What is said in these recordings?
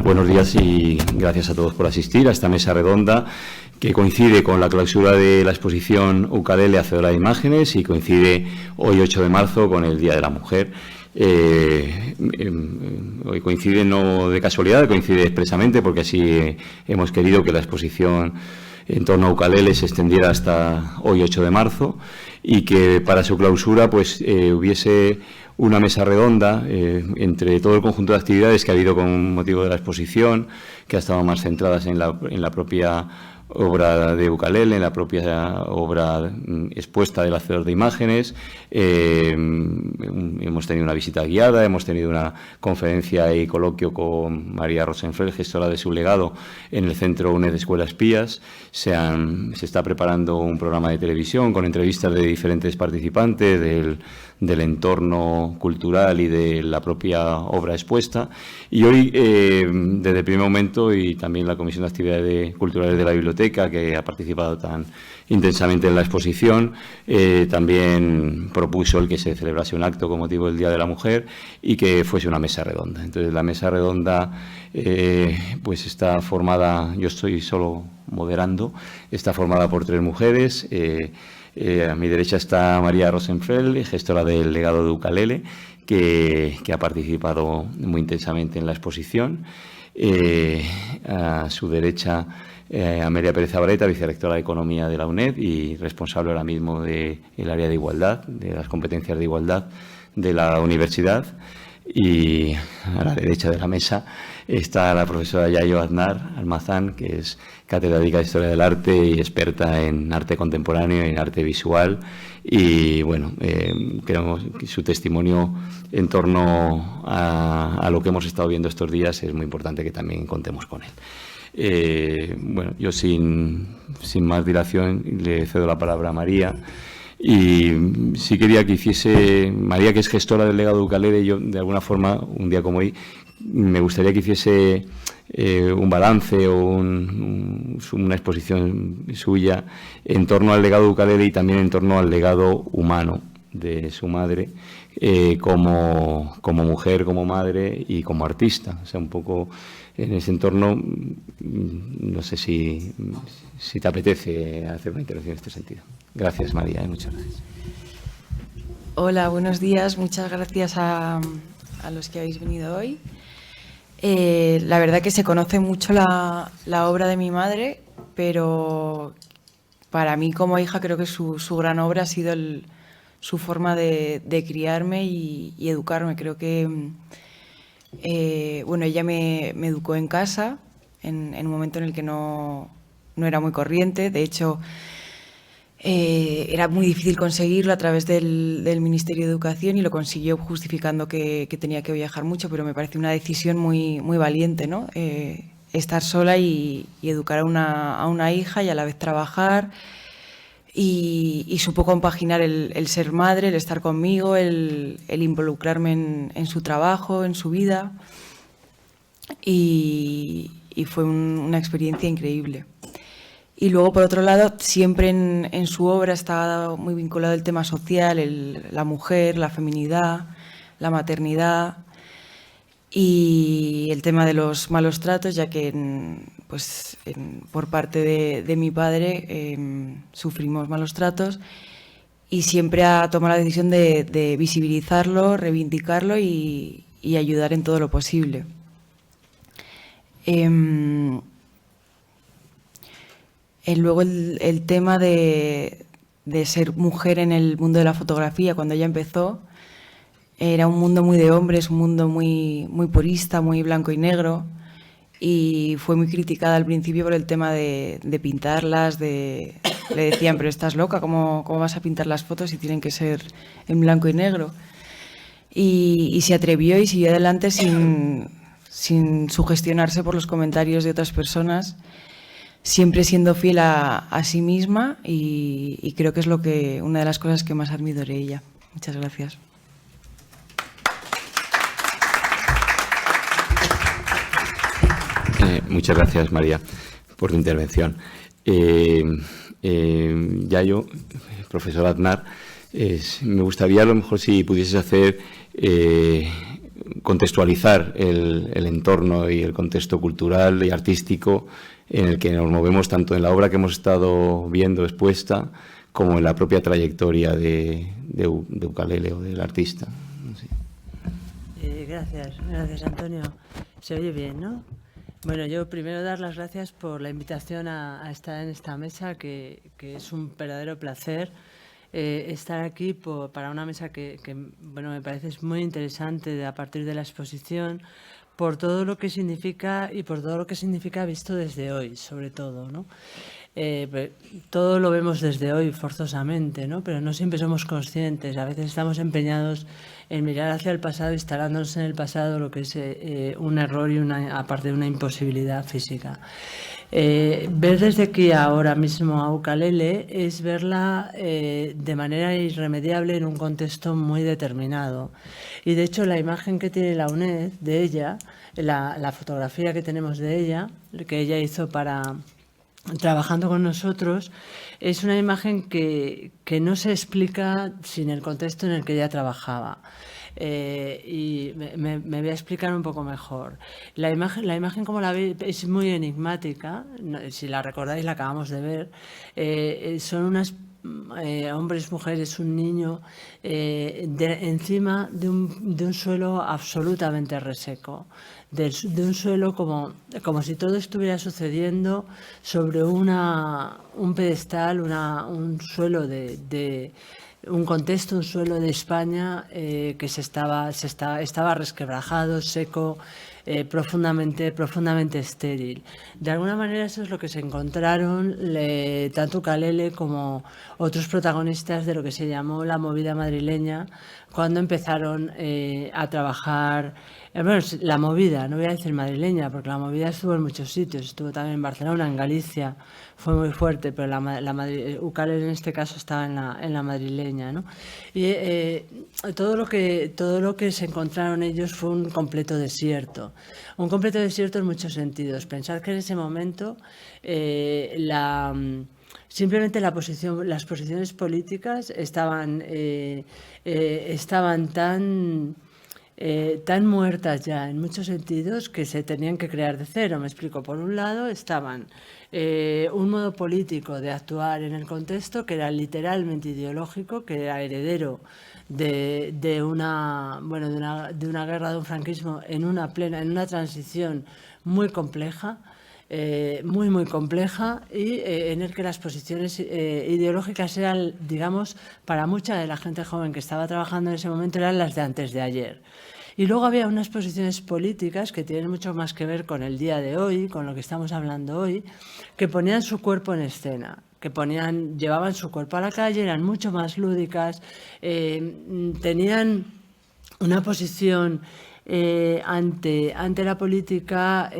Buenos días y gracias a todos por asistir a esta mesa redonda que coincide con la clausura de la exposición Ukalele, Hacedora de Imágenes, y coincide hoy 8 de marzo con el Día de la Mujer. Hoy coincide no de casualidad, coincide expresamente porque así hemos querido que la exposición en torno a Ukalele se extendiera hasta hoy 8 de marzo y que para su clausura pues hubiese una mesa redonda entre todo el conjunto de actividades que ha habido con motivo de la exposición, que ha estado más centradas en la propia obra de Ukalele, en la propia obra expuesta del hacedor de imágenes. Hemos tenido una visita guiada, hemos tenido una conferencia y coloquio con María Rosenfeld, gestora de su legado, en el Centro UNED Escuela Espías. Se está preparando un programa de televisión con entrevistas de diferentes participantes del entorno cultural y de la propia obra expuesta. Y hoy, desde el primer momento, y también la Comisión de Actividades Culturales de la Biblioteca, que ha participado tan intensamente en la exposición, también propuso el que se celebrase un acto con motivo del Día de la Mujer y que fuese una mesa redonda. Entonces, la mesa redonda pues está formada, yo estoy solo moderando, está formada por 3 mujeres. A mi derecha está María Rosenfeld, gestora del legado de Ukalele, que ha participado muy intensamente en la exposición. A su derecha, Amelia Pérez Zabaleta, vicerrectora de Economía de la UNED y responsable ahora mismo del área de igualdad, de las competencias de igualdad de la universidad. Y a la derecha de la mesa está la profesora Yayo Aznar Almazán, que es catedrática de Historia del Arte y experta en arte contemporáneo y en arte visual. Y bueno, creemos que su testimonio en torno a lo que hemos estado viendo estos días es muy importante que también contemos con él. Bueno, yo sin más dilación le cedo la palabra a María. Y sí quería que hiciese, María, que es gestora del legado de Ukalele, yo de alguna forma, un día como hoy, me gustaría que hiciese un balance o una exposición suya en torno al legado de Ukalele y también en torno al legado humano de su madre, como mujer, como madre y como artista. O sea, un poco en ese entorno, no sé si te apetece hacer una intervención en este sentido. Gracias, María, muchas gracias. Hola, buenos días. Muchas gracias a los que habéis venido hoy. La verdad que se conoce mucho la obra de mi madre, pero para mí como hija creo que su gran obra ha sido su forma de criarme y educarme. Creo que bueno, ella me educó en casa en un momento en el que no era muy corriente. De hecho, era muy difícil conseguirlo a través del Ministerio de Educación y lo consiguió justificando que tenía que viajar mucho, pero me parece una decisión muy valiente, ¿no? Estar sola y educar a una hija y a la vez trabajar, y supo compaginar el ser madre, el estar conmigo, el involucrarme en su trabajo, en su vida, y fue una experiencia increíble. Y luego, por otro lado, siempre en su obra está muy vinculado el tema social, la mujer, la feminidad, la maternidad y el tema de los malos tratos, ya que por parte de mi padre sufrimos malos tratos, y siempre ha tomado la decisión de visibilizarlo, reivindicarlo y ayudar en todo lo posible. Luego el tema de ser mujer en el mundo de la fotografía, cuando ella empezó, era un mundo muy de hombres, un mundo muy purista, muy blanco y negro, y fue muy criticada al principio por el tema de pintarlas. Le decían, pero estás loca, ¿cómo vas a pintar las fotos si tienen que ser en blanco y negro? Y se atrevió y siguió adelante sin sugestionarse por los comentarios de otras personas, siempre siendo fiel a sí misma, y creo que es una de las cosas que más admiro de ella. Muchas gracias. Muchas gracias, María, por tu intervención. Yayo, profesor Aznar, me gustaría a lo mejor si pudieses hacer contextualizar el entorno y el contexto cultural y artístico en el que nos movemos, tanto en la obra que hemos estado viendo expuesta como en la propia trayectoria de Ukelele o del artista. Sí. Gracias Antonio. Se oye bien, ¿no? Bueno, yo primero dar las gracias por la invitación a estar en esta mesa, que es un verdadero placer estar aquí para una mesa que bueno, me parece muy interesante a partir de la exposición, por todo lo que significa y por todo lo que significa visto desde hoy, sobre todo, ¿no? Todo lo vemos desde hoy forzosamente, ¿no? Pero no siempre somos conscientes. A veces estamos empeñados en mirar hacia el pasado, instalándonos en el pasado, lo que es un error y aparte de una imposibilidad física. Ver desde aquí ahora mismo a Ukelele es verla de manera irremediable en un contexto muy determinado. Y de hecho la imagen que tiene la UNED de ella, la fotografía que tenemos de ella, que ella hizo trabajando con nosotros, es una imagen que no se explica sin el contexto en el que ella trabajaba. Y me voy a explicar un poco mejor. La imagen como la veis es muy enigmática. Si la recordáis, la acabamos de ver. Son unas hombres, mujeres, un niño encima de un suelo absolutamente reseco, de un suelo como si todo estuviera sucediendo sobre un pedestal, un suelo un contexto, un suelo de España que estaba resquebrajado, seco, profundamente estéril. De alguna manera eso es lo que se encontraron tanto Ukelele como otros protagonistas de lo que se llamó la movida madrileña cuando empezaron a trabajar. Bueno, la movida, no voy a decir madrileña, porque la movida estuvo en muchos sitios, estuvo también en Barcelona, en Galicia, fue muy fuerte, pero Ukelele en este caso estaba en la madrileña, ¿no? Y todo lo que se encontraron ellos fue un completo desierto en muchos sentidos. Pensad que en ese momento simplemente las posiciones políticas estaban tan muertas ya en muchos sentidos que se tenían que crear de cero. Me explico. Por un lado estaban un modo político de actuar en el contexto que era literalmente ideológico, que era heredero de una guerra, de un franquismo en una transición muy compleja. Muy compleja y en el que las posiciones ideológicas eran, digamos, para mucha de la gente joven que estaba trabajando en ese momento, eran las de antes de ayer. Y luego había unas posiciones políticas que tienen mucho más que ver con el día de hoy, con lo que estamos hablando hoy, que ponían su cuerpo en escena, llevaban su cuerpo a la calle, eran mucho más lúdicas, tenían una posición ante la política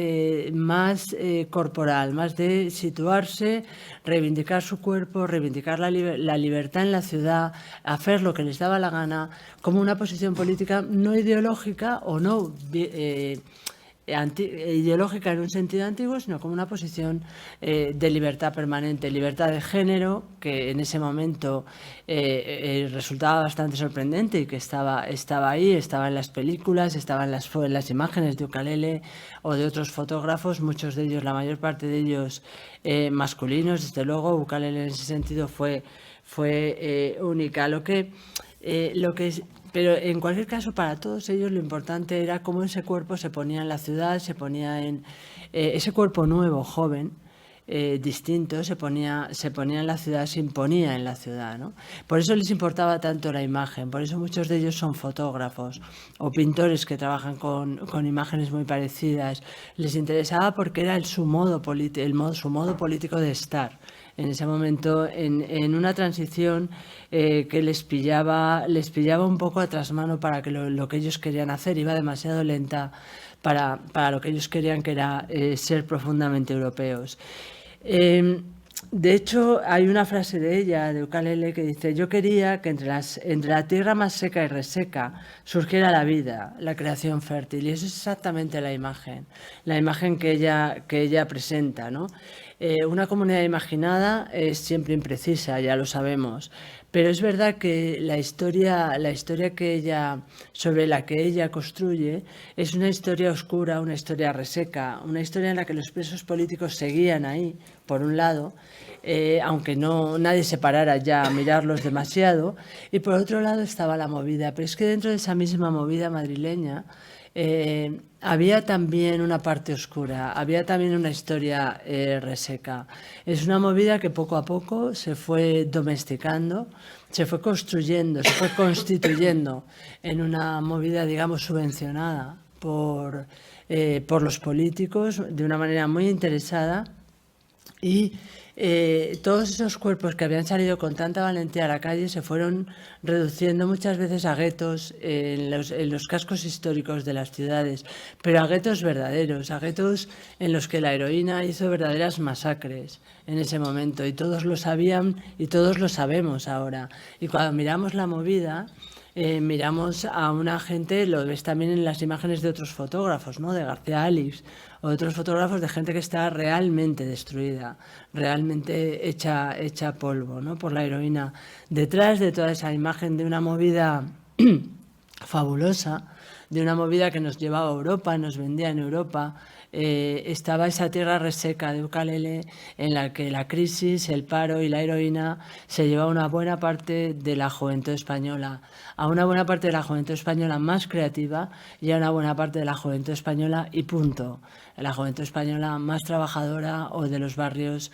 más corporal, más de situarse, reivindicar su cuerpo, reivindicar la libertad en la ciudad, hacer lo que les daba la gana, como una posición política no ideológica o no ideológica en un sentido antiguo, sino como una posición de libertad permanente, libertad de género, que en ese momento resultaba bastante sorprendente y que estaba ahí, estaba en las películas, estaba en las imágenes de Ukelele o de otros fotógrafos, muchos de ellos, la mayor parte de ellos masculinos. Desde luego, Ukelele en ese sentido fue única. Pero en cualquier caso, para todos ellos lo importante era cómo ese cuerpo se ponía en la ciudad, se ponía en ese cuerpo nuevo, joven, distinto, se ponía en la ciudad, se imponía en la ciudad, ¿no? Por eso les importaba tanto la imagen, por eso muchos de ellos son fotógrafos o pintores que trabajan con imágenes muy parecidas. Les interesaba porque era su modo político de estar en ese momento, en una transición que les pillaba un poco a trasmano para que lo que ellos querían hacer. Iba demasiado lenta para lo que ellos querían, que era ser profundamente europeos. De hecho, hay una frase de ella, de Ukelele, que dice: yo quería que entre la tierra más seca y reseca surgiera la vida, la creación fértil. Y eso es exactamente la imagen que ella presenta, ¿no? Una comunidad imaginada es siempre imprecisa, ya lo sabemos, pero es verdad que la historia sobre la que ella construye es una historia oscura, una historia reseca, una historia en la que los presos políticos seguían ahí, por un lado, aunque nadie se parara ya a mirarlos demasiado, y por otro lado estaba la movida. Pero es que dentro de esa misma movida madrileña había también una parte oscura, había también una historia reseca. Es una movida que poco a poco se fue domesticando, se fue construyendo, se fue constituyendo en una movida, digamos, subvencionada por los políticos de una manera muy interesada. Y todos esos cuerpos que habían salido con tanta valentía a la calle se fueron reduciendo muchas veces a guetos en los cascos históricos de las ciudades, pero a guetos verdaderos, a guetos en los que la heroína hizo verdaderas masacres en ese momento, y todos lo sabían y todos lo sabemos ahora. Y cuando miramos la movida, miramos a una gente, lo ves también en las imágenes de otros fotógrafos, ¿no? De García Alix, o de otros fotógrafos, de gente que está realmente destruida, realmente hecha polvo, ¿no? Por la heroína. Detrás de toda esa imagen de una movida fabulosa, de una movida que nos llevaba a Europa, nos vendía en Europa, estaba esa tierra reseca de Ucalele, en la que la crisis, el paro y la heroína se lleva a una buena parte de la juventud española, a una buena parte de la juventud española más creativa y a una buena parte de la juventud española y punto. La juventud española más trabajadora o de los barrios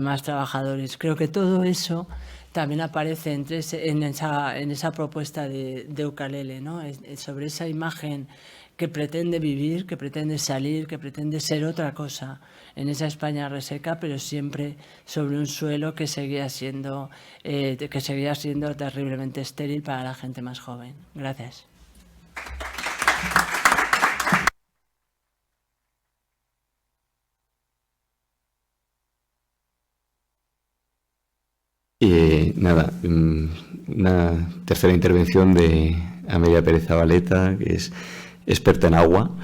más trabajadores. Creo que todo eso también aparece en esa propuesta de Ucalele, ¿no? Sobre esa imagen que pretende vivir, que pretende salir, que pretende ser otra cosa en esa España reseca, pero siempre sobre un suelo que seguía siendo terriblemente estéril para la gente más joven. Gracias. Nada, una tercera intervención de Amelia Pérez Zabaleta, que es experta en agua,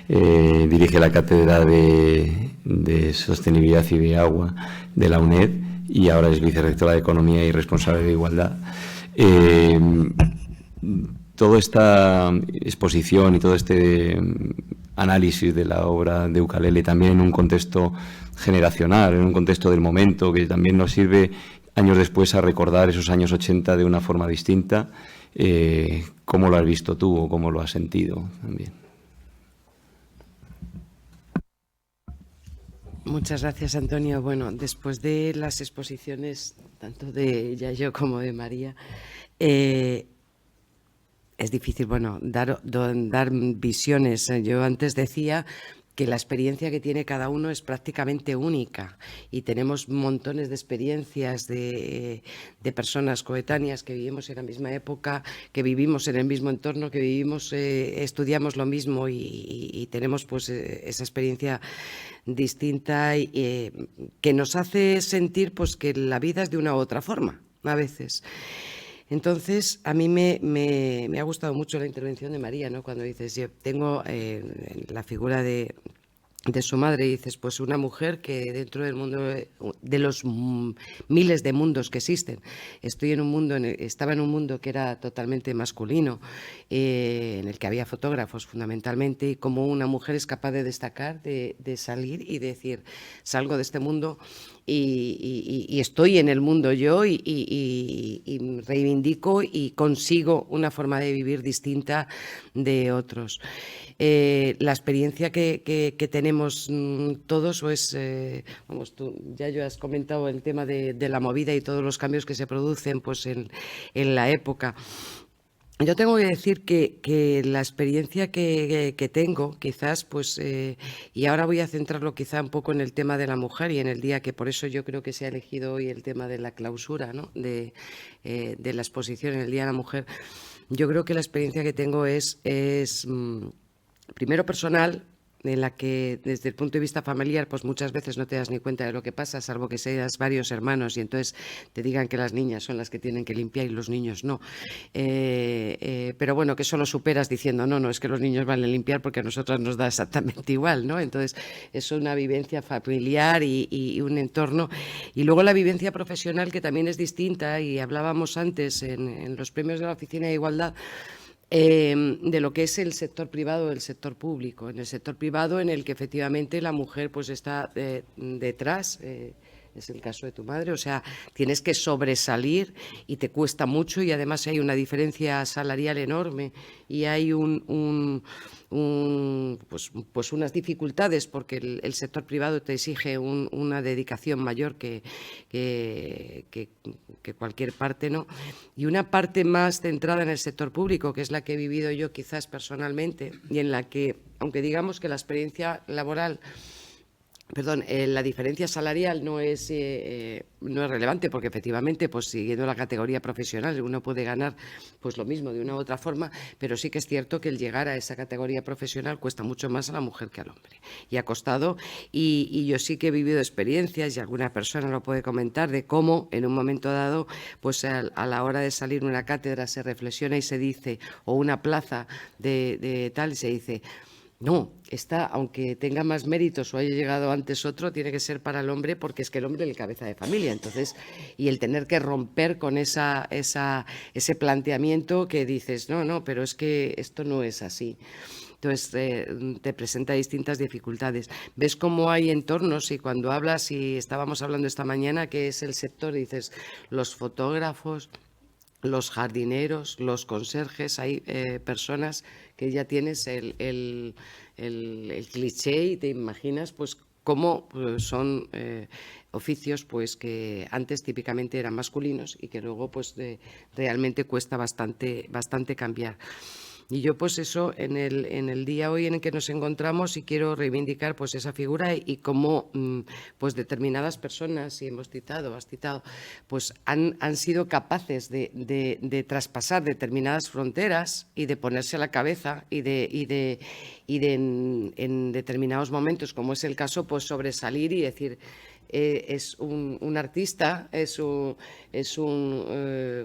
dirige la Cátedra de Sostenibilidad y de Agua de la UNED y ahora es vicerrectora de Economía y responsable de Igualdad. Toda esta exposición y todo este análisis de la obra de Ucalele también en un contexto generacional, en un contexto del momento, que también nos sirve años después a recordar esos años 80 de una forma distinta. ¿Cómo lo has visto tú o cómo lo has sentido también? Muchas gracias, Antonio. Bueno, después de las exposiciones, tanto de Yayo como de María, es difícil, bueno, dar visiones. Yo antes decía que la experiencia que tiene cada uno es prácticamente única y tenemos montones de experiencias de personas coetáneas que vivimos en la misma época, que vivimos en el mismo entorno, que vivimos, estudiamos lo mismo y tenemos pues esa experiencia distinta que nos hace sentir pues que la vida es de una u otra forma a veces. Entonces, a mí me ha gustado mucho la intervención de María, ¿no? Cuando dices, yo tengo la figura de su madre, y dices, pues una mujer que dentro del mundo, de los miles de mundos que existen, estaba en un mundo que era totalmente masculino, en el que había fotógrafos fundamentalmente, y como una mujer es capaz de destacar, de salir y decir, salgo de este mundo y estoy en el mundo yo y reivindico y consigo una forma de vivir distinta de otros. La experiencia que tenemos todos, pues, vamos, tú ya has comentado el tema de la movida y todos los cambios que se producen pues, en la época. Yo tengo que decir que la experiencia que tengo, quizás, pues, y ahora voy a centrarlo quizá un poco en el tema de la mujer y en el día que por eso yo creo que se ha elegido hoy el tema de la clausura, ¿no? de la exposición en el Día de la Mujer. Yo creo que la experiencia que tengo es primero personal, en la que desde el punto de vista familiar pues muchas veces no te das ni cuenta de lo que pasa, salvo que seas varios hermanos y entonces te digan que las niñas son las que tienen que limpiar y los niños no. Pero bueno, que eso lo superas diciendo no, es que los niños van a limpiar porque a nosotras nos da exactamente igual, ¿no? Entonces es una vivencia familiar y un entorno. Y luego la vivencia profesional, que también es distinta, y hablábamos antes en los premios de la Oficina de Igualdad, de lo que es el sector privado o el sector público. En el sector privado, en el que efectivamente la mujer pues está detrás, es el caso de tu madre, o sea, tienes que sobresalir y te cuesta mucho, y además hay una diferencia salarial enorme y hay pues unas dificultades, porque el sector privado te exige una dedicación mayor que cualquier parte, ¿no? Y una parte más centrada en el sector público, que es la que he vivido yo quizás personalmente, y en la que, aunque digamos que la experiencia laboral, la diferencia salarial no es relevante, porque efectivamente, pues siguiendo la categoría profesional, uno puede ganar pues lo mismo de una u otra forma, pero sí que es cierto que el llegar a esa categoría profesional cuesta mucho más a la mujer que al hombre. Y ha costado, y yo sí que he vivido experiencias, y alguna persona lo puede comentar, de cómo en un momento dado, pues a la hora de salir una cátedra se reflexiona y se dice, o una plaza de tal, y se dice: no, esta, aunque tenga más méritos o haya llegado antes otro, tiene que ser para el hombre, porque es que el hombre es el cabeza de familia. Entonces, y el tener que romper con ese planteamiento que dices, no, pero es que esto no es así. Entonces, te presenta distintas dificultades. Ves cómo hay entornos, y cuando hablas, y estábamos hablando esta mañana, que es el sector, dices, los fotógrafos, los jardineros, los conserjes, hay personas que ya tienes el cliché y te imaginas pues cómo son oficios pues que antes típicamente eran masculinos y que luego pues realmente cuesta bastante cambiar. Y yo pues eso, en el día hoy en el que nos encontramos, y quiero reivindicar pues esa figura, y cómo pues determinadas personas, y has citado, pues han sido capaces de traspasar determinadas fronteras y de ponerse a la cabeza y de en determinados momentos, como es el caso, pues sobresalir y decir: es un artista,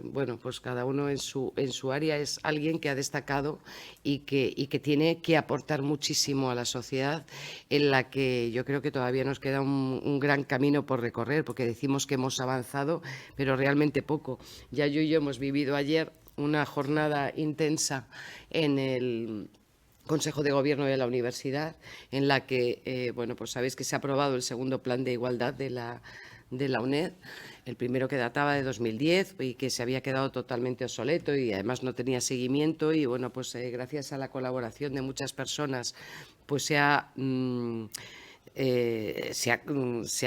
bueno, pues cada uno en su área es alguien que ha destacado y que tiene que aportar muchísimo a la sociedad, en la que yo creo que todavía nos queda un gran camino por recorrer, porque decimos que hemos avanzado, pero realmente poco. Ya yo y yo hemos vivido ayer una jornada intensa en el Consejo de Gobierno de la Universidad, en la que, bueno, pues sabéis que se ha aprobado el segundo plan de igualdad de la UNED, el primero que databa de 2010 y que se había quedado totalmente obsoleto y además no tenía seguimiento, y bueno, pues gracias a la colaboración de muchas personas, pues se ha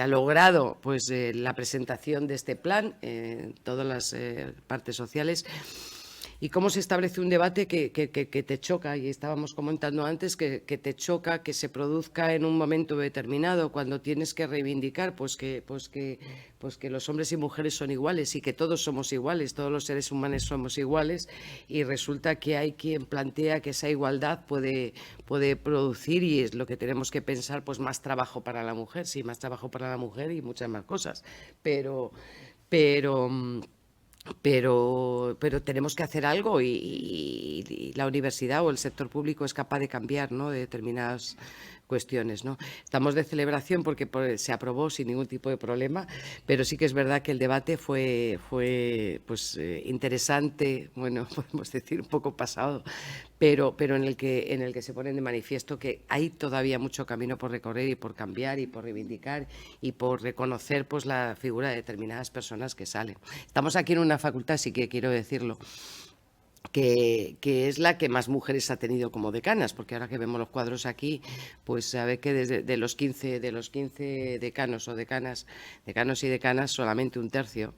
logrado pues la presentación de este plan en todas las partes sociales. Y cómo se establece un debate que te choca, y estábamos comentando antes que te choca que se produzca en un momento determinado, cuando tienes que reivindicar pues que los hombres y mujeres son iguales, y que todos somos iguales, todos los seres humanos somos iguales, y resulta que hay quien plantea que esa igualdad puede producir, y es lo que tenemos que pensar, pues más trabajo para la mujer, sí, más trabajo para la mujer y muchas más cosas, pero tenemos que hacer algo, y la universidad o el sector público es capaz de cambiar, ¿no?, de determinadas cuestiones, ¿no? Estamos de celebración porque se aprobó sin ningún tipo de problema, pero sí que es verdad que el debate fue pues interesante, bueno, podemos decir un poco pasado, pero en el que se pone de manifiesto que hay todavía mucho camino por recorrer y por cambiar y por reivindicar y por reconocer pues la figura de determinadas personas que salen. Estamos aquí en una facultad, sí que quiero decirlo, que es la que más mujeres ha tenido como decanas, porque ahora que vemos los cuadros aquí, pues sabe que de los 15 decanos o decanos y decanas, solamente un tercio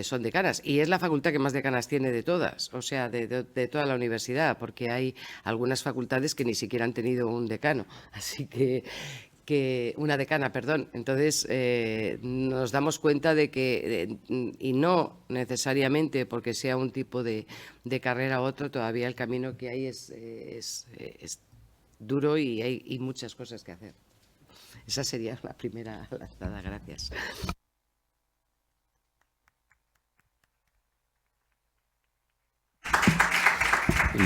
son decanas, y es la facultad que más decanas tiene de todas, o sea, de toda la universidad, porque hay algunas facultades que ni siquiera han tenido un decano, así que una decana, perdón. Entonces, nos damos cuenta de que, y no necesariamente porque sea un tipo de carrera u otro, todavía el camino que hay es duro y hay muchas cosas que hacer. Esa sería la primera lanzada. Gracias.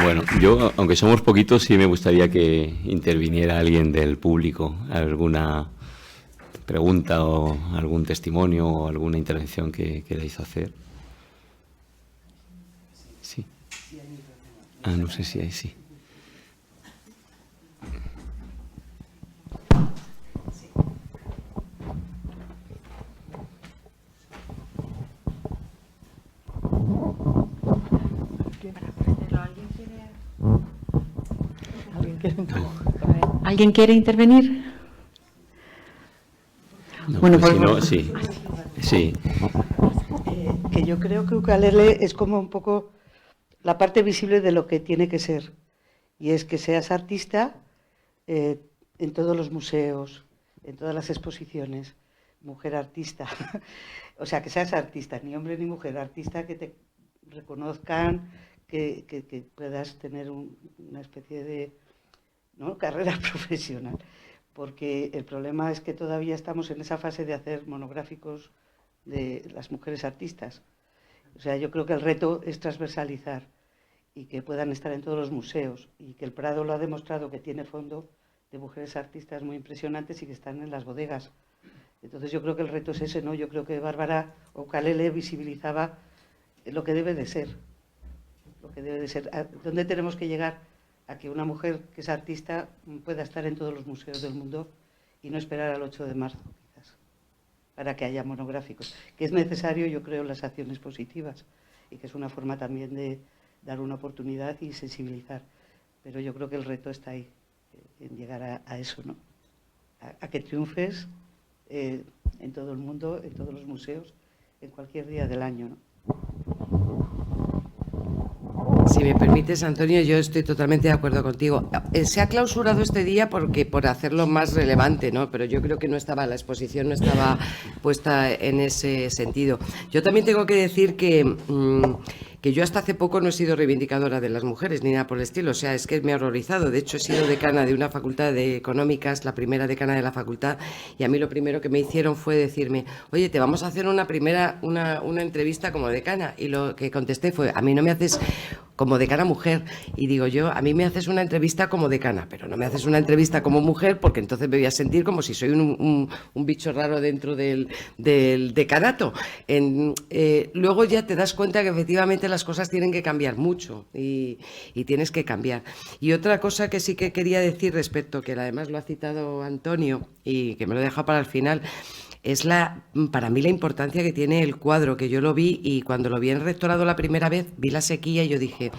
Bueno, yo, aunque somos poquitos, sí me gustaría que interviniera alguien del público, alguna pregunta o algún testimonio o alguna intervención que queráis hacer. Sí. Ah, no sé si hay, sí. ¿Alguien quiere intervenir? No, Bueno, pues pues si no, sí. Sí. Que yo creo que ukelele es como un poco la parte visible de lo que tiene que ser. Y es que seas artista en todos los museos, en todas las exposiciones, mujer artista. O sea, que seas artista, ni hombre ni mujer, artista, que te reconozcan, que puedas tener una especie de, ¿no?, carrera profesional. Porque el problema es que todavía estamos en esa fase de hacer monográficos de las mujeres artistas. O sea, yo creo que el reto es transversalizar y que puedan estar en todos los museos, y que el Prado lo ha demostrado, que tiene fondo de mujeres artistas muy impresionantes y que están en las bodegas. Entonces yo creo que el reto es ese, ¿no? Yo creo que Bárbara Ukelele visibilizaba lo que debe de ser. Lo que debe de ser. ¿Dónde tenemos que llegar? A que una mujer que es artista pueda estar en todos los museos del mundo y no esperar al 8 de marzo, quizás, para que haya monográficos. Que es necesario, yo creo, las acciones positivas, y que es una forma también de dar una oportunidad y sensibilizar. Pero yo creo que el reto está ahí, en llegar a eso, ¿no? A que triunfes en todo el mundo, en todos los museos, en cualquier día del año, ¿no? Si me permites, Antonio, yo estoy totalmente de acuerdo contigo. Se ha clausurado este día por hacerlo más relevante, ¿no? Pero yo creo que la exposición no estaba puesta en ese sentido. Yo también tengo que decir que yo hasta hace poco no he sido reivindicadora de las mujeres, ni nada por el estilo. O sea, es que me ha horrorizado. De hecho, he sido decana de una facultad de económicas, la primera decana de la facultad, y a mí lo primero que me hicieron fue decirme: oye, te vamos a hacer una entrevista como decana. Y lo que contesté fue: a mí no me haces como decana mujer. Y digo yo, a mí me haces una entrevista como decana, pero no me haces una entrevista como mujer, porque entonces me voy a sentir como si soy un bicho raro dentro del decanato. Luego ya te das cuenta que efectivamente las cosas tienen que cambiar mucho, y tienes que cambiar. Y otra cosa que sí que quería decir respecto, que además lo ha citado Antonio y que me lo he dejado para el final, es para mí la importancia que tiene el cuadro, que yo lo vi, y cuando lo vi en el rectorado la primera vez, vi la sequía y yo dije: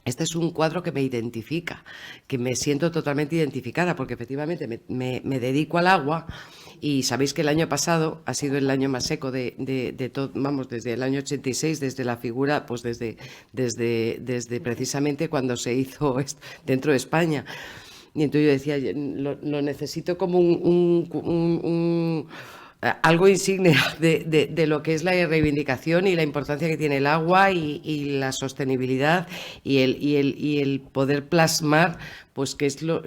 este es un cuadro que me identifica, que me siento totalmente identificada, porque efectivamente me dedico al agua, y sabéis que el año pasado ha sido el año más seco de todo, vamos, desde el año 86, desde la figura, pues desde precisamente cuando se hizo dentro de España. Y entonces yo decía, lo necesito como algo insignia de lo que es la reivindicación y la importancia que tiene el agua y la sostenibilidad y el poder plasmar, pues qué es lo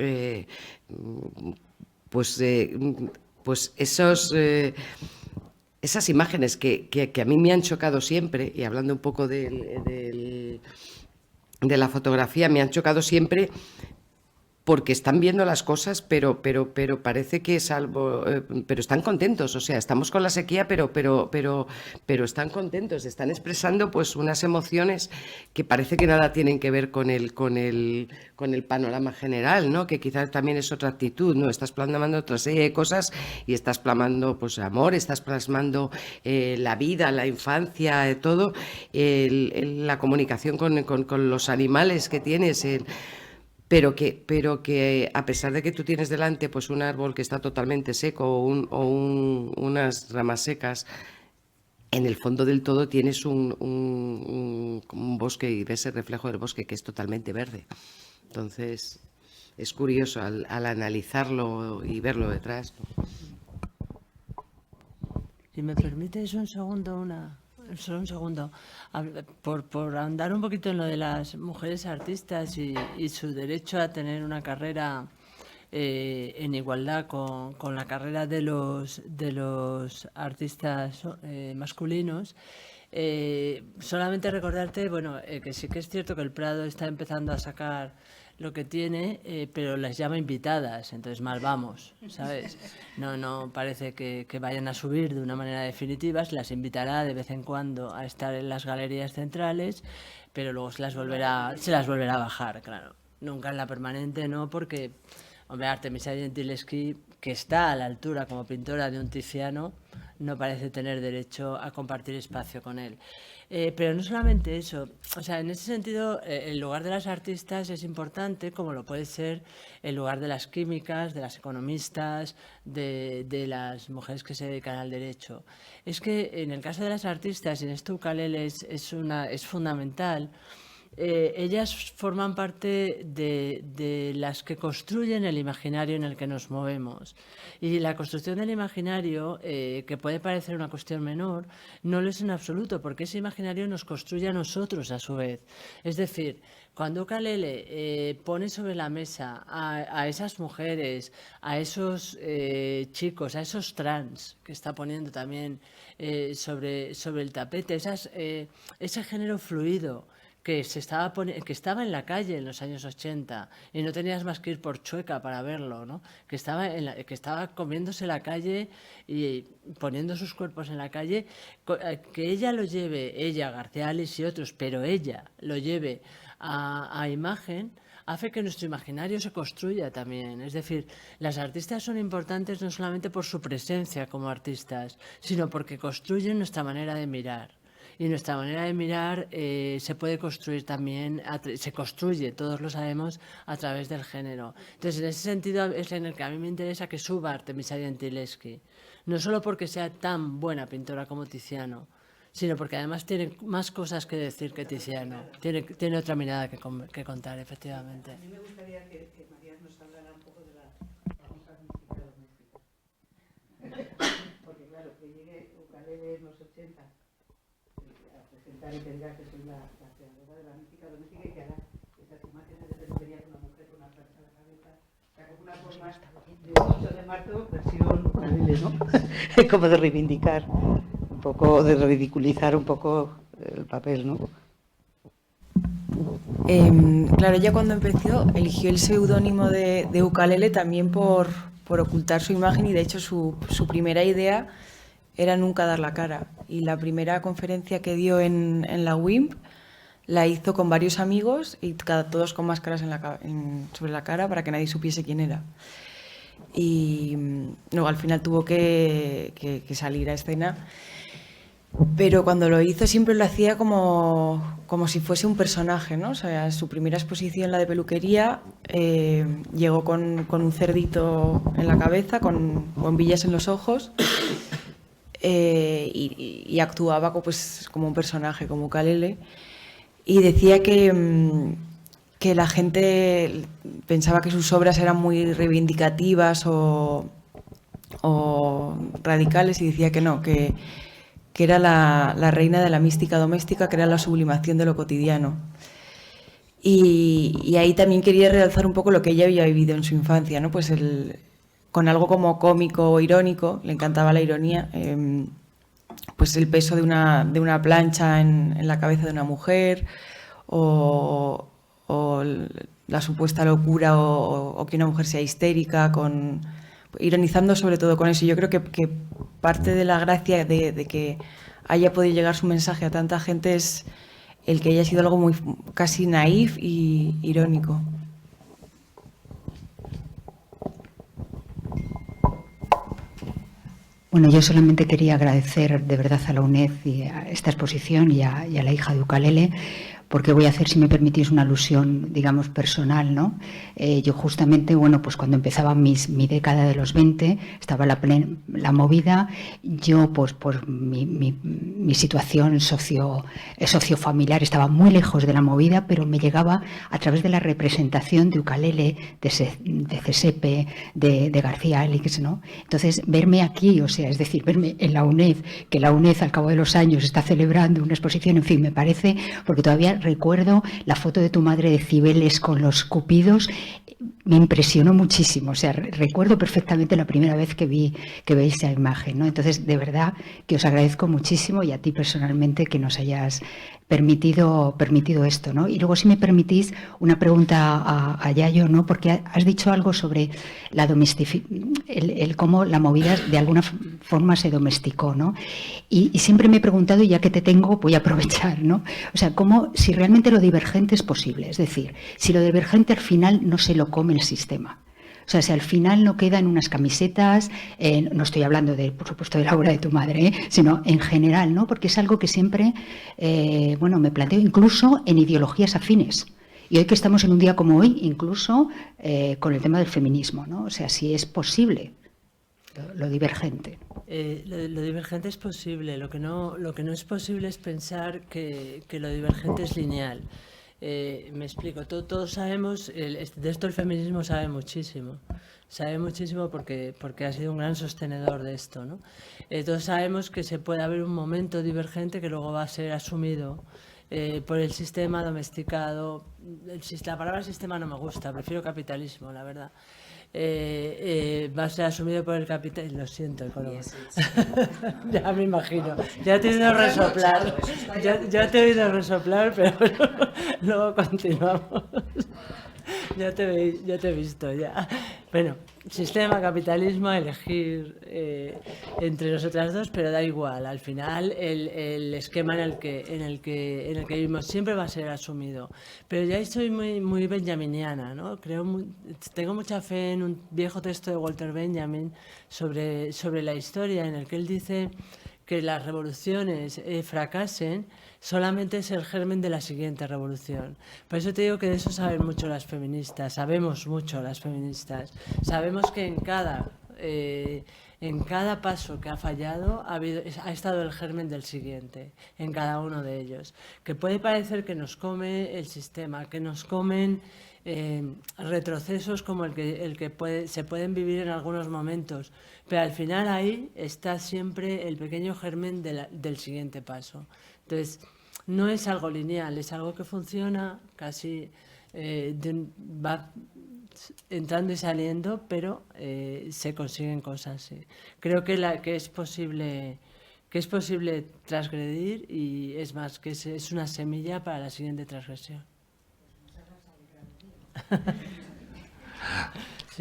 pues esas imágenes que a mí me han chocado siempre, y hablando un poco de la fotografía, me han chocado siempre, porque están viendo las cosas, pero parece que es algo, pero están contentos. O sea, estamos con la sequía, pero están contentos, están expresando pues unas emociones que parece que nada tienen que ver con el panorama general, ¿no? Que quizás también es otra actitud, ¿no? Estás plasmando otra serie de cosas, y estás plasmando pues amor, estás plasmando la vida, la infancia, todo, la comunicación con los animales que tienes, pero que a pesar de que tú tienes delante pues un árbol que está totalmente seco o unas ramas secas, en el fondo del todo tienes un bosque, y ves el reflejo del bosque, que es totalmente verde. Entonces es curioso al analizarlo y verlo detrás. Si me permites un segundo, solo un segundo. Por ahondar un poquito en lo de las mujeres artistas y su derecho a tener una carrera en igualdad con la carrera de los artistas masculinos. Solamente recordarte, bueno, que sí que es cierto que el Prado está empezando a sacar lo que tiene, pero las llama invitadas, entonces mal vamos, ¿sabes? No parece que vayan a subir de una manera definitiva, se las invitará de vez en cuando a estar en las galerías centrales, pero luego se las volverá a bajar, claro. Nunca en la permanente, no, porque, hombre, Artemisia Gentileschi, que está a la altura como pintora de un Tiziano, no parece tener derecho a compartir espacio con él. Pero no solamente eso, o sea, en ese sentido, el lugar de las artistas es importante, como lo puede ser el lugar de las químicas, de las economistas, de las mujeres que se dedican al derecho. Es que en el caso de las artistas, y en esto Ukalele es fundamental, ellas forman parte de las que construyen el imaginario en el que nos movemos. Y la construcción del imaginario, que puede parecer una cuestión menor, no lo es en absoluto, porque ese imaginario nos construye a nosotros a su vez. Es decir, cuando Ukalele pone sobre la mesa a esas mujeres, a esos chicos, a esos trans, que está poniendo también sobre el tapete, ese género fluido, que estaba en la calle en los años 80 y no tenías más que ir por Chueca para verlo, ¿no? Que estaba comiéndose la calle y poniendo sus cuerpos en la calle, que ella lo lleve, ella, García Alice y otros, pero ella lo lleve a imagen, hace que nuestro imaginario se construya también. Es decir, las artistas son importantes no solamente por su presencia como artistas, sino porque construyen nuestra manera de mirar. Y nuestra manera de mirar se puede construir también, se construye, todos lo sabemos, a través del género. Entonces, en ese sentido es en el que a mí me interesa que suba Artemisia Gentileschi. No solo porque sea tan buena pintora como Tiziano, sino porque además tiene más cosas que decir que Tiziano. Tiene otra mirada que contar, efectivamente. A mí me gustaría que María nos hablara un poco de la famosa mística doméstica. Porque claro, que llegue Ukalele en los 80 a presentar y que diga que soy la creadora de la mística doméstica y que haga esas imágenes de peluquería con una mujer con una plancha en la cabeza, o sea, como una forma de 8 de marzo, versión Ukalele, ¿no? Como de reivindicar un poco, de ridiculizar un poco el papel, ¿no? Claro, ella cuando empezó eligió el seudónimo de Ukalele también por ocultar su imagen, y de hecho su primera idea era nunca dar la cara. Y la primera conferencia que dio en la WIMP la hizo con varios amigos y todos con máscaras sobre la cara para que nadie supiese quién era. Y luego al final tuvo que salir a escena. Pero cuando lo hizo siempre lo hacía como si fuese un personaje, ¿no? O sea, su primera exposición, la de peluquería, llegó con un cerdito en la cabeza, con bombillas en los ojos, y actuaba pues, como un personaje, como Ukalele. Y decía que la gente pensaba que sus obras eran muy reivindicativas o radicales, y decía que no, que era la reina de la mística doméstica, que era la sublimación de lo cotidiano. Y ahí también quería realzar un poco lo que ella había vivido en su infancia, ¿no? Pues con algo como cómico o irónico, le encantaba la ironía, pues el peso de una plancha en la cabeza de una mujer, o la supuesta locura, o que una mujer sea histérica, ironizando sobre todo con eso. Yo creo que parte de la gracia de que haya podido llegar su mensaje a tanta gente es el que haya sido algo muy casi naif y irónico. Bueno, yo solamente quería agradecer de verdad a la UNED y a esta exposición y a la hija de Ukalele, porque voy a hacer, si me permitís, una alusión, digamos, personal, ¿no? Yo justamente, bueno, pues cuando empezaba mi década de los 20, estaba la movida, yo, pues por mi situación sociofamiliar, estaba muy lejos de la movida, pero me llegaba a través de la representación de ukelele, de CSEPE, de García Alix, ¿no? Entonces, verme aquí, o sea, es decir, verme en la UNED, que la UNED al cabo de los años está celebrando una exposición, en fin, me parece, porque todavía recuerdo la foto de tu madre de Cibeles con los cupidos, me impresionó muchísimo, o sea, recuerdo perfectamente la primera vez que vi esa imagen, ¿no? Entonces, de verdad que os agradezco muchísimo y a ti personalmente que nos hayas permitido esto, ¿no? Y luego, si me permitís, una pregunta a Yayo, ¿no? Porque has dicho algo sobre la el cómo la movida de alguna forma se domesticó, ¿no? Y siempre me he preguntado, y ya que te tengo, voy a aprovechar, ¿no? O sea, si realmente lo divergente es posible, es decir, si lo divergente al final no se lo come el sistema. O sea, si al final no queda en unas camisetas, no estoy hablando, por supuesto, de la obra de tu madre, sino en general, ¿no? Porque es algo que siempre, me planteo, incluso en ideologías afines. Y hoy que estamos en un día como hoy, incluso con el tema del feminismo, ¿no? O sea, si es posible lo divergente. Lo divergente es posible. Lo que no es posible es pensar que lo divergente es lineal. Me explico, todos sabemos, de esto el feminismo sabe muchísimo porque ha sido un gran sostenedor de esto, ¿no? Todos sabemos que se puede haber un momento divergente que luego va a ser asumido por el sistema domesticado. La palabra sistema no me gusta, prefiero capitalismo, la verdad. Va a ser asumido por el capital. Lo siento, ya me imagino. Ya te he oído resoplar. Ya te he oído resoplar, pero luego continuamos. Ya te he visto, ya. Bueno, sistema, capitalismo, elegir entre nosotras dos, pero da igual. Al final, el esquema en el que vivimos siempre va a ser asumido. Pero ya estoy muy benjaminiana, ¿no? Tengo mucha fe en un viejo texto de Walter Benjamin sobre la historia, en el que él dice que las revoluciones fracasen solamente es el germen de la siguiente revolución. Por eso te digo que de eso saben mucho las feministas, sabemos mucho las feministas. Sabemos que en cada paso que ha fallado ha estado el germen del siguiente, en cada uno de ellos. Que puede parecer que nos come el sistema, que nos comen retrocesos como el que se pueden vivir en algunos momentos, pero al final ahí está siempre el pequeño germen del siguiente paso. Entonces, no es algo lineal, es algo que funciona casi, va entrando y saliendo, pero se consiguen cosas. Sí. Creo que es posible transgredir y es más, que es una semilla para la siguiente transgresión.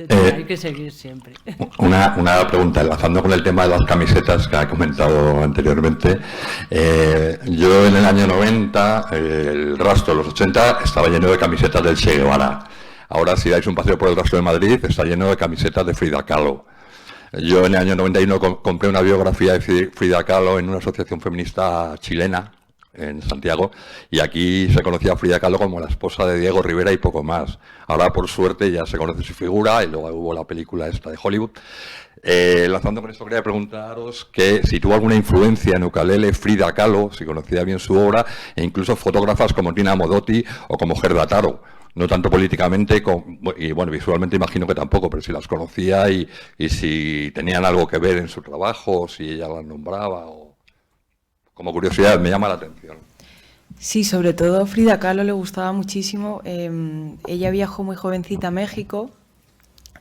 Hay que seguir siempre. Una pregunta, enlazando con el tema de las camisetas que ha comentado anteriormente. Yo en el año 90, el rastro de los 80, estaba lleno de camisetas del Che Guevara. Ahora, si dais un paseo por el rastro de Madrid, está lleno de camisetas de Frida Kahlo. Yo en el año 91 compré una biografía de Frida Kahlo en una asociación feminista chilena, en Santiago, y aquí se conocía a Frida Kahlo como la esposa de Diego Rivera y poco más. Ahora, por suerte, ya se conoce su figura y luego hubo la película esta de Hollywood. Lanzando con esto, quería preguntaros que si tuvo alguna influencia en ukelele Frida Kahlo, si conocía bien su obra, e incluso fotógrafas como Tina Modotti o como Gerda Taro. No tanto políticamente, y bueno, visualmente imagino que tampoco, pero si las conocía y si tenían algo que ver en su trabajo, si ella las nombraba o... Como curiosidad, me llama la atención. Sí, sobre todo Frida Kahlo le gustaba muchísimo. Ella viajó muy jovencita a México,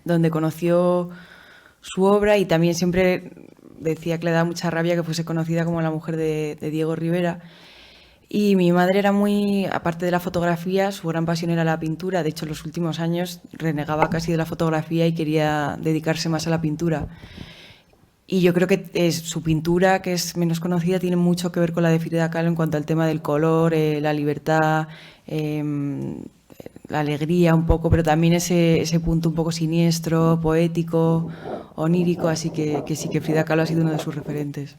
donde conoció su obra y también siempre decía que le daba mucha rabia que fuese conocida como la mujer de Diego Rivera. Y mi madre era aparte de la fotografía, su gran pasión era la pintura. De hecho, en los últimos años renegaba casi de la fotografía y quería dedicarse más a la pintura. Y yo creo que su pintura, que es menos conocida, tiene mucho que ver con la de Frida Kahlo en cuanto al tema del color, la libertad, la alegría un poco, pero también ese punto un poco siniestro, poético, onírico, así que sí, que Frida Kahlo ha sido uno de sus referentes.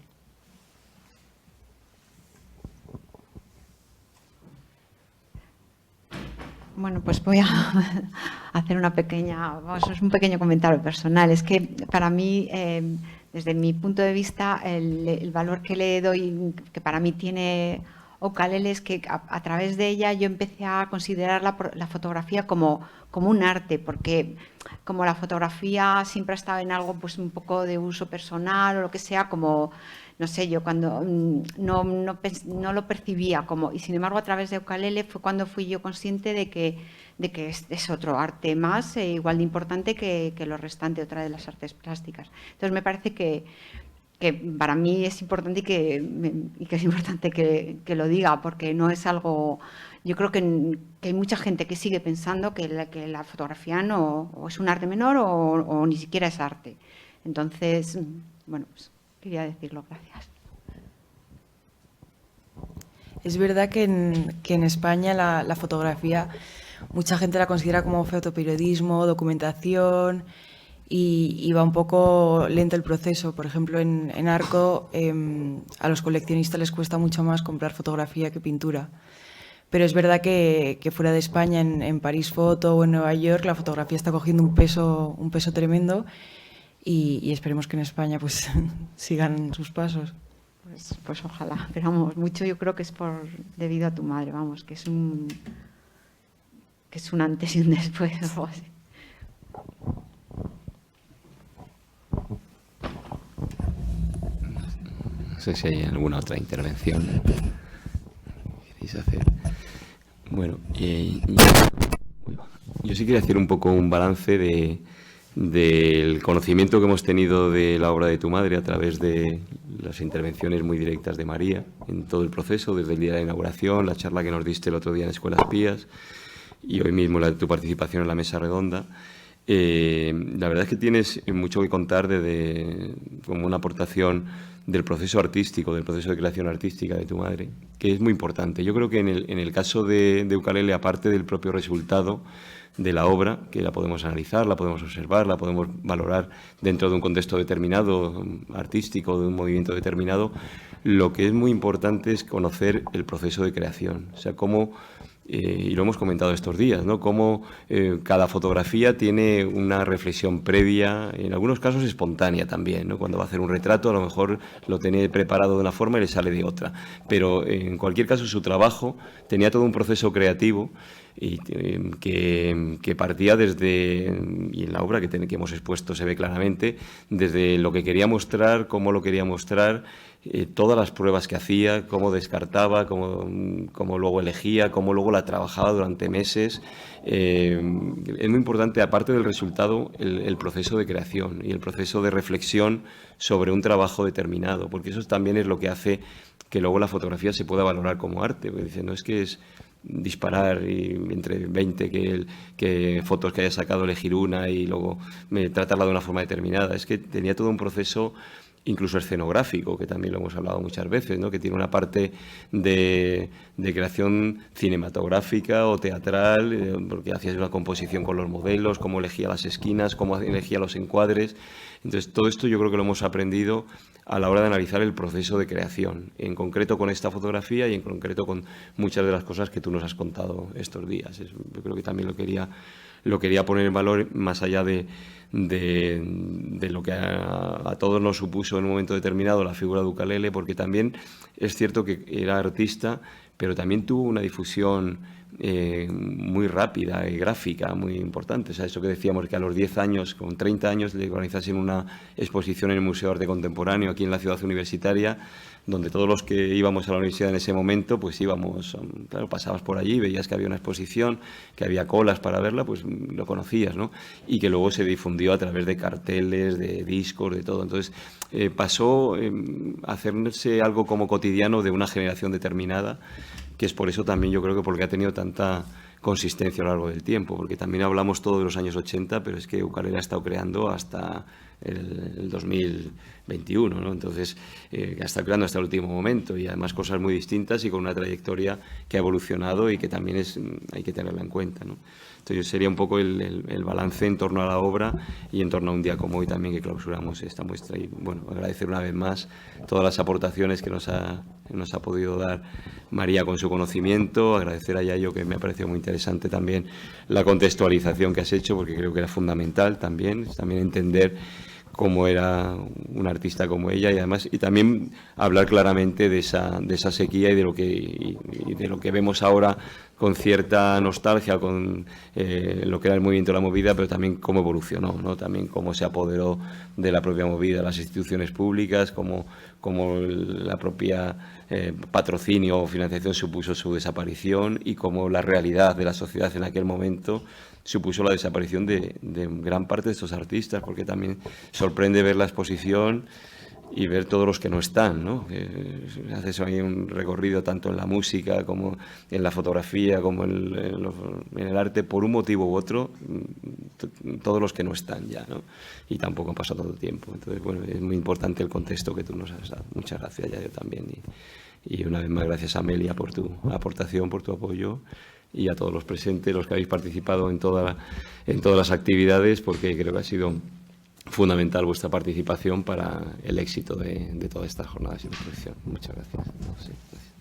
Bueno, pues voy a hacer es un pequeño comentario personal. Es que para mí, desde mi punto de vista, el valor que le doy, que para mí tiene Ukalele, es que a través de ella yo empecé a considerar la fotografía como un arte, porque como la fotografía siempre ha estado en algo pues un poco de uso personal o lo que sea, como no sé, yo cuando no lo percibía como, y sin embargo a través de Ukalele fue cuando fui yo consciente de que es otro arte más, igual de importante que lo restante, otra de las artes plásticas. Entonces me parece que para mí es importante y que es importante que lo diga, porque no es algo... Yo creo que hay mucha gente que sigue pensando que la fotografía no o es un arte menor o ni siquiera es arte. Entonces, bueno, pues quería decirlo, gracias. Es verdad que en España la fotografía, mucha gente la considera como fotoperiodismo, documentación, y va un poco lento el proceso. Por ejemplo, en Arco a los coleccionistas les cuesta mucho más comprar fotografía que pintura. Pero es verdad que fuera de España, en París Foto o en Nueva York, la fotografía está cogiendo un peso tremendo, y esperemos que en España pues sigan sus pasos. Pues ojalá, pero vamos, mucho yo creo que es debido a tu madre, vamos, que es un antes y un después, algo así. No sé si hay alguna otra intervención que queréis hacer. Bueno, yo sí quería hacer un poco un balance del conocimiento que hemos tenido de la obra de tu madre a través de las intervenciones muy directas de María en todo el proceso, desde el día de la inauguración, la charla que nos diste el otro día en Escuelas Pías y hoy mismo tu participación en la mesa redonda. La verdad es que tienes mucho que contar como una aportación del proceso artístico, del proceso de creación artística de tu madre, que es muy importante. Yo creo que en el caso de Ukalele, aparte del propio resultado de la obra, que la podemos analizar, la podemos observar, la podemos valorar dentro de un contexto determinado, artístico, de un movimiento determinado, lo que es muy importante es conocer el proceso de creación. O sea, cómo, y lo hemos comentado estos días, ¿no? Cómo cada fotografía tiene una reflexión previa, en algunos casos espontánea también, ¿no? Cuando va a hacer un retrato, a lo mejor lo tenía preparado de una forma y le sale de otra. Pero en cualquier caso, su trabajo tenía todo un proceso creativo y que partía desde, y en la obra que hemos expuesto se ve claramente, desde lo que quería mostrar, cómo lo quería mostrar, todas las pruebas que hacía, cómo descartaba, cómo luego elegía, cómo luego la trabajaba durante meses. Es muy importante, aparte del resultado, el proceso de creación y el proceso de reflexión sobre un trabajo determinado, porque eso también es lo que hace que luego la fotografía se pueda valorar como arte. Porque dice, no es que es disparar y entre 20 que fotos que haya sacado, elegir una y luego tratarla de una forma determinada. Es que tenía todo un proceso incluso escenográfico, que también lo hemos hablado muchas veces, ¿no? Que tiene una parte de creación cinematográfica o teatral, porque hacías una composición con los modelos, cómo elegía las esquinas, cómo elegía los encuadres. Entonces, todo esto yo creo que lo hemos aprendido a la hora de analizar el proceso de creación, en concreto con esta fotografía y en concreto con muchas de las cosas que tú nos has contado estos días. Yo creo que también lo quería poner en valor, más allá de lo que a todos nos supuso en un momento determinado la figura de Ukalele, porque también es cierto que era artista, pero también tuvo una difusión muy rápida y gráfica, muy importante. O sea, eso que decíamos, que a los 10 años, con 30 años, le organizasen una exposición en el Museo de Arte Contemporáneo aquí en la ciudad universitaria, donde todos los que íbamos a la universidad en ese momento, pues íbamos, claro, pasabas por allí, veías que había una exposición, que había colas para verla, pues lo conocías, ¿no? Y que luego se difundió a través de carteles, de discos, de todo. Entonces, pasó a hacerse algo como cotidiano de una generación determinada, que es por eso también yo creo que porque ha tenido tanta consistencia a lo largo del tiempo, porque también hablamos todo de los años 80, pero es que Ukalele ha estado creando hasta el 2021, ¿no? Entonces, ha estado creando hasta el último momento y además cosas muy distintas y con una trayectoria que ha evolucionado y que también hay que tenerla en cuenta, ¿no? Entonces, sería un poco el balance en torno a la obra y en torno a un día como hoy también que clausuramos esta muestra. Y, bueno, agradecer una vez más todas las aportaciones que nos ha podido dar María con su conocimiento, agradecer a Yayo, que me ha parecido muy interesante también la contextualización que has hecho, porque creo que era fundamental también entender cómo era un artista como ella y además y también hablar claramente de esa sequía y de lo que vemos ahora con cierta nostalgia con lo que era el movimiento de la movida, pero también cómo evolucionó, ¿no? También cómo se apoderó de la propia movida, las instituciones públicas, cómo la propia patrocinio o financiación supuso su desaparición y cómo la realidad de la sociedad en aquel momento supuso la desaparición de gran parte de estos artistas, porque también sorprende ver la exposición y ver todos los que no están, ¿no? Haces ahí un recorrido tanto en la música como en la fotografía, como en el arte, por un motivo u otro, todos los que no están ya, ¿no? Y tampoco ha pasado tanto tiempo. Entonces, bueno, es muy importante el contexto que tú nos has dado. Muchas gracias, Yayo, también. Y una vez más, gracias a Amelia por tu aportación, por tu apoyo, y a todos los presentes, los que habéis participado en todas las actividades, porque creo que ha sido fundamental vuestra participación para el éxito de todas estas jornadas de exposición. Muchas gracias. Sí, gracias.